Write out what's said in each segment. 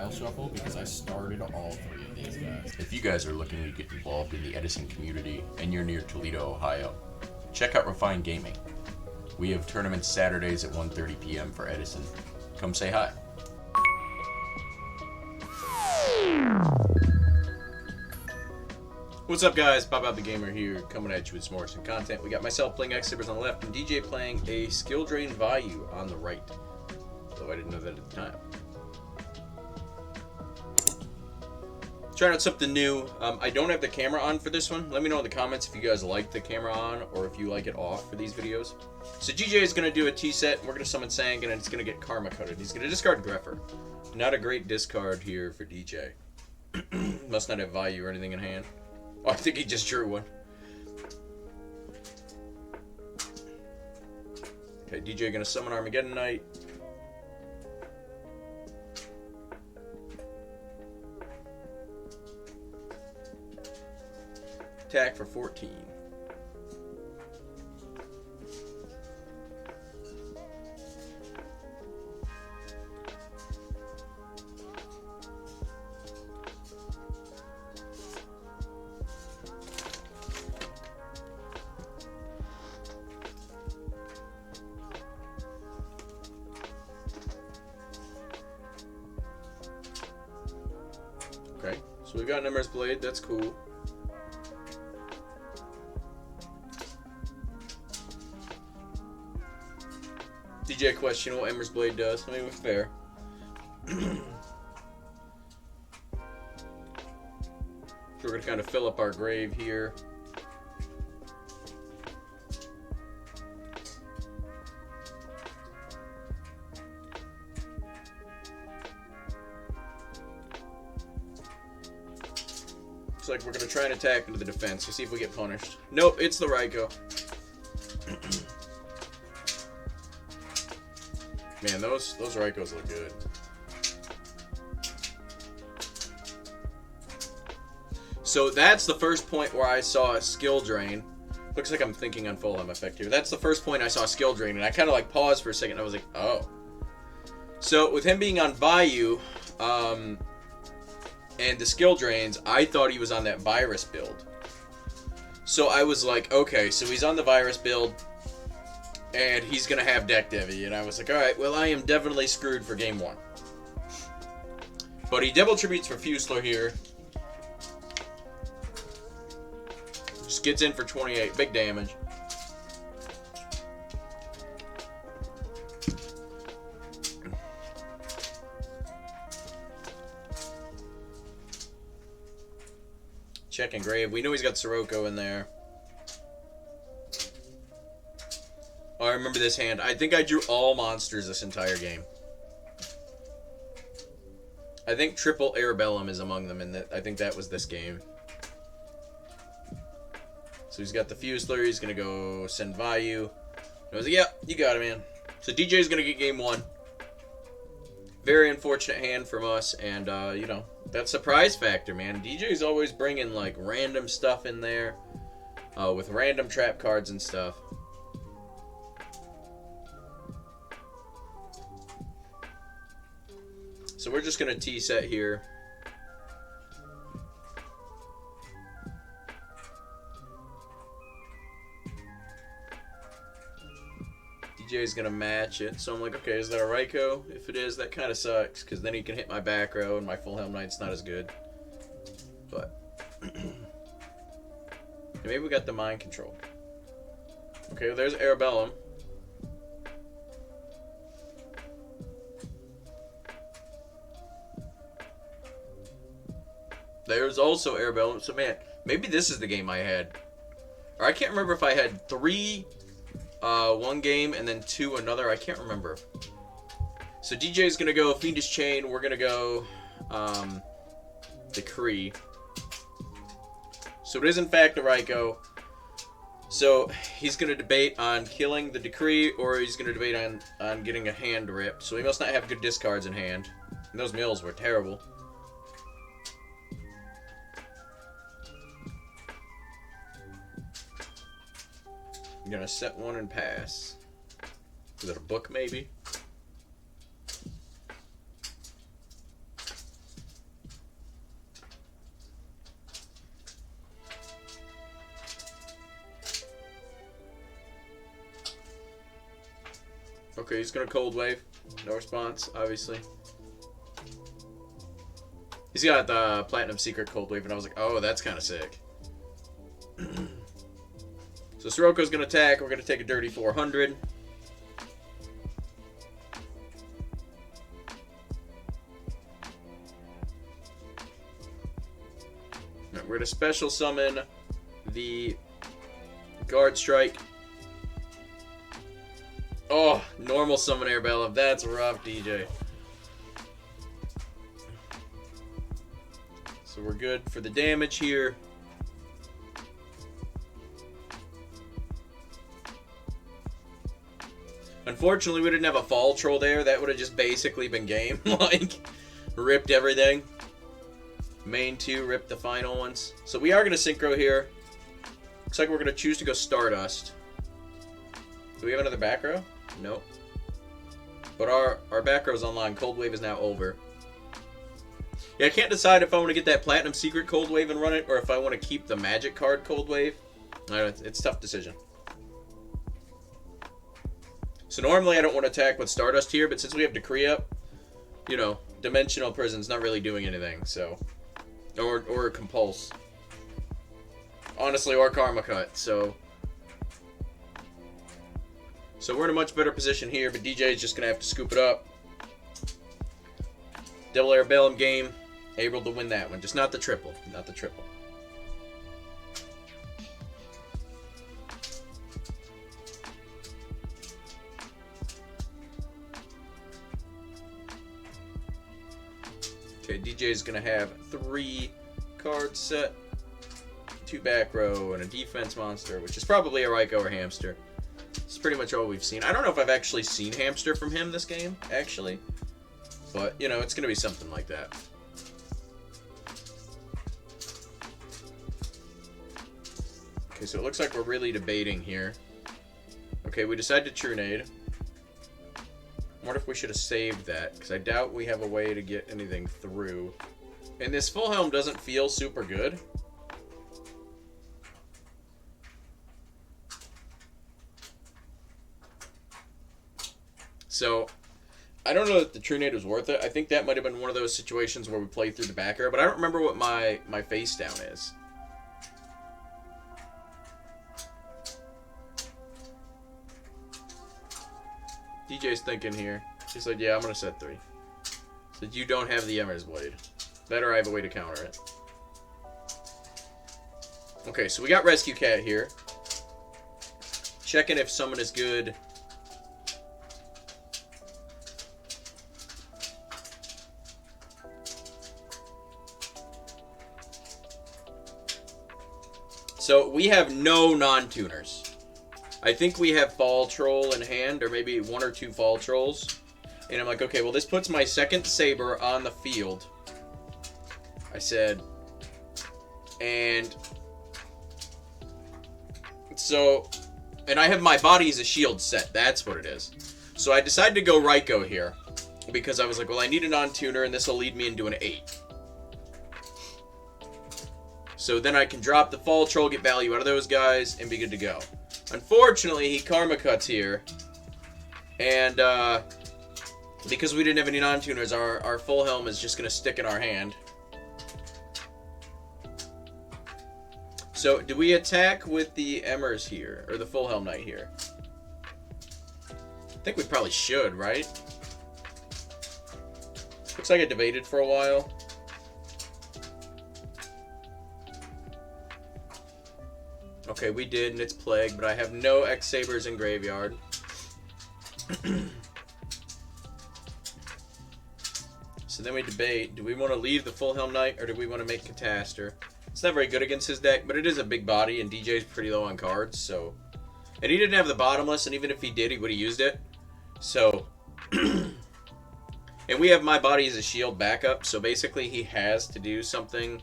File Shuffle because I started all three of these guys. If you guys are looking to get involved in the Edison community and you're near Toledo, Ohio, check out Refined Gaming. We have tournaments Saturdays at 1:30 p.m. for Edison. Come say hi. What's up, guys? bob.bob.the.gamer here, coming at you with some more recent content. We got myself playing X-Sabers on the left and DJ playing a skill drain Vayu on the right. Though I didn't know that at the time. Trying out something new. I don't have the camera on for this one. Let me know in the comments if you guys like the camera on or if you like it off for these videos. So DJ is going to do a T-set, and we're going to summon Sang, and it's going to get Karma Coded. He's going to discard Greffer. Not a great discard here for DJ. Must not have Vayu or anything in hand. Oh, I think he just drew one. Okay, DJ going to summon Armageddon Knight. Attack for 14. Okay, so we've got an Ember's Blade, that's cool. DJ question what Ember's Blade does. I mean, it's fair. So we're going to kind of fill up our grave here. Looks like we're going to try and attack into the defense to see if we get punished. Nope, it's the Raikou. Man, those Raikous look good. So that's the first point where I saw a skill drain. Looks like I'm thinking on Fulham effect here. That's the first point I saw a skill drain, and I kind of like paused for a second. I was like, oh. So with him being on Vayu, and the skill drains, I thought he was on that virus build. So I was like, okay, so he's on the virus build. And he's going to have deck Devi. And I was like, alright, well, I am definitely screwed for game one. But he double tributes for Fusler here. Just gets in for 28. Big damage. Check Engrave. We know he's got Sirocco in there. Oh, I remember this hand. I think I drew all monsters this entire game. I think triple Arabellum is among them, and I think that was this game. So he's got the Fusler. He's going to go send Vayu. And I was like, yeah, you got it, man. So DJ's going to get game one. Very unfortunate hand from us, and, you know, that surprise factor, man. DJ's always bringing, like, random stuff in there with random trap cards and stuff. So we're just going to T-set here. DJ is going to match it. So I'm like, okay, is that a Raikou? If it is, that kind of sucks, because then he can hit my back row, and my full Helm Knight's not as good. But maybe we got the mind control. Okay, well, there's Arabellum. There's also Arabellum. So, man, maybe this is the game I had. Or I can't remember if I had 3 one game and then 2 another. I can't remember. So DJ's going to go Fiendish Chain. We're going to go Decree. So it is, in fact, a Raikou. So he's going to debate on killing the Decree, or he's going to debate on getting a hand ripped. So he must not have good discards in hand. And those mills were terrible. I'm gonna set one and pass. Is it a book, maybe? Okay, he's gonna Cold Wave. No response, obviously. He's got the Platinum Secret Cold Wave, and I was like, oh, that's kind of sick. So Siroko's gonna attack. We're gonna take a dirty 400. Right, we're gonna special summon the Guard Strike. Oh, normal summon Airbellum. That's rough, DJ. So we're good for the damage here. Unfortunately, we didn't have a fall troll there. That would have just basically been game. Like, ripped everything. Main 2, ripped the final ones. So we are going to synchro here. Looks like we're going to choose to go Stardust. Do we have another back row? Nope. But our back row is online. Cold Wave is now over. Yeah, I can't decide if I want to get that Platinum Secret Cold Wave and run it, or if I want to keep the Magic card Cold Wave. I don't know, it's a tough decision. So normally I don't want to attack with Stardust here, but since we have Decree up, you know, Dimensional Prison's not really doing anything, so... Or Compulse. Honestly, or Karma Cut, so... So we're in a much better position here, but DJ is just going to have to scoop it up. Double Airbellum game, able to win that one. Just not the triple, not the triple. Okay, DJ's gonna have 3 cards set, 2 back row, and a defense monster, which is probably a Raikou or Hamster. It's pretty much all we've seen. I don't know if I've actually seen Hamster from him this game, actually. But, you know, it's gonna be something like that. Okay, so it looks like we're really debating here. Okay, we decided to Trunade. I wonder if we should have saved that, because I doubt we have a way to get anything through. And this full helm doesn't feel super good. So, I don't know that the Trunade was worth it. I think that might have been one of those situations where we played through the back air, but I don't remember what my face down is. DJ's thinking here. She's like, yeah, I'm going to set 3. Said, you don't have the Emmer's Blade. Better I have a way to counter it. Okay, so we got Rescue Cat here. Checking if summon is good. So we have no non-tuners. I think we have Fall Troll in hand, or maybe 1 or 2 Fall Trolls. And I'm like, okay, well, this puts my second Saber on the field. I said. And so, and I have my body as a shield set. That's what it is. So I decided to go Raikou here. Because I was like, well, I need a non-tuner, and this will lead me into an 8. So then I can drop the Fall Troll, get value out of those guys, and be good to go. Unfortunately, he Karma Cuts here. And because we didn't have any non-tuners, our full helm is just going to stick in our hand. So, do we attack with the Emmers here? Or the full helm knight here? I think we probably should, right? Looks like I debated for a while. Okay, we did, and it's Plague, but I have no X-Sabers in graveyard. So then we debate, do we want to leave the Full Helm Knight, or do we want to make Catastor? It's not very good against his deck, but it is a big body, and DJ's pretty low on cards, so... And he didn't have the Bottomless, and even if he did, he would have used it. So... And we have my body as a shield backup, so basically he has to do something.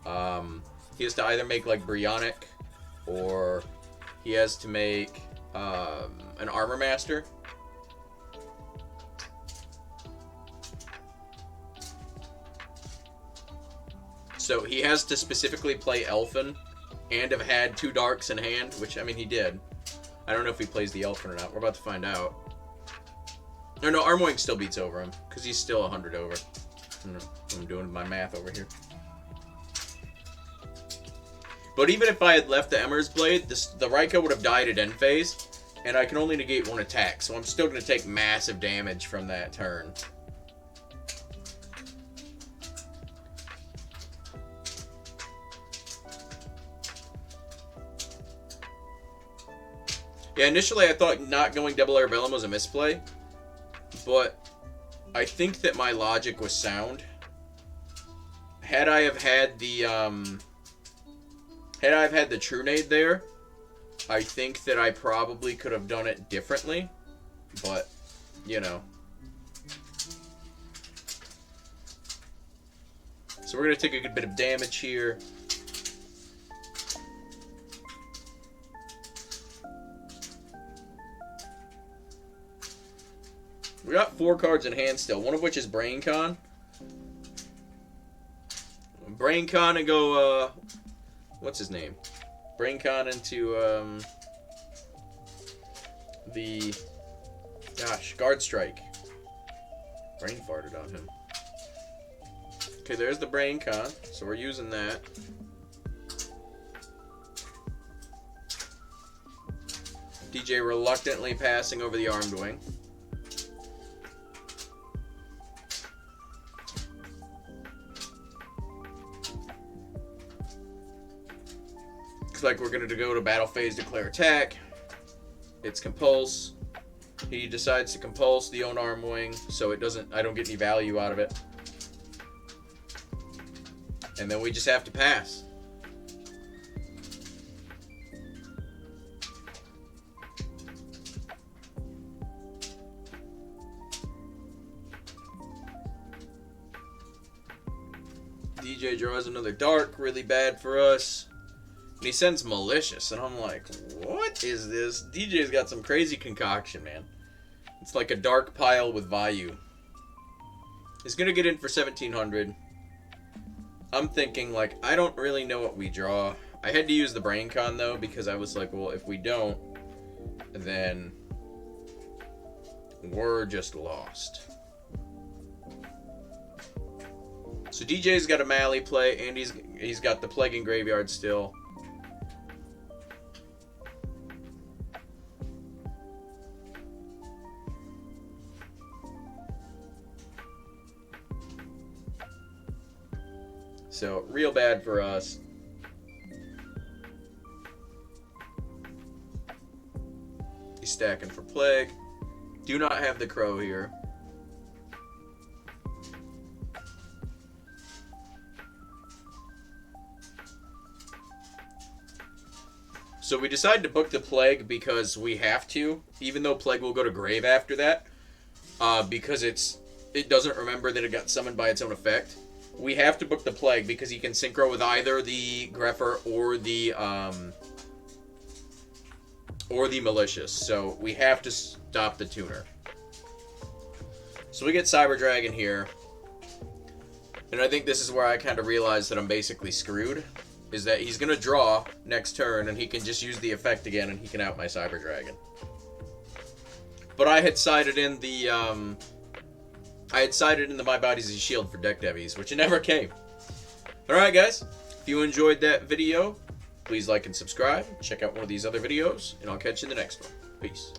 He has to either make, like, Bryonic, or he has to make an Armor Master. So he has to specifically play Elfin and have had 2 Darks in hand, which, I mean, he did. I don't know if he plays the Elfin or not. We're about to find out. Or no, Armwing still beats over him, because he's still 100 over. I'm doing my math over here. But even if I had left the Emmer's Blade, the Raikou would have died at end phase, and I can only negate one attack, so I'm still going to take massive damage from that turn. Yeah, initially I thought not going double Air Bellum was a misplay, but I think that my logic was sound. Had I have had the True Nade there, I think that I probably could have done it differently, but, you know. So we're going to take a good bit of damage here. We got 4 cards in hand still, one of which is Brain Con. Brain Con and go, what's his name? Brain Con into, Guard Strike. Brain farted on him. Okay, there's the Brain Con, so we're using that. DJ reluctantly passing over the Armed Wing. Like we're going to go to battle phase, declare attack. It's compulse. He decides to compulse the own Arm Wing, so I don't get any value out of it. And then we just have to pass. DJ draws another Dark, really bad for us. And he sends Malicious, and I'm like, what is this? DJ's got some crazy concoction, man. It's like a Dark pile with Vayu. He's going to get in for 1,700. I'm thinking, like, I don't really know what we draw. I had to use the Brain Con, though, because I was like, well, if we don't, then we're just lost. So DJ's got a Mally play, and he's got the Plaguing Graveyard still. So, real bad for us. He's stacking for Plague. Do not have the Crow here. So we decide to book the Plague because we have to, even though Plague will go to grave after that, because it doesn't remember that it got summoned by its own effect. We have to book the Plague because he can synchro with either the Grepher or the Malicious. So we have to stop the tuner. So we get Cyber Dragon here. And I think this is where I kind of realized that I'm basically screwed. Is that he's going to draw next turn and he can just use the effect again and he can out my Cyber Dragon. But I had sided in the My Body's a Shield for deck devies, which it never came. Alright guys, if you enjoyed that video, please like and subscribe. Check out one of these other videos, and I'll catch you in the next one. Peace.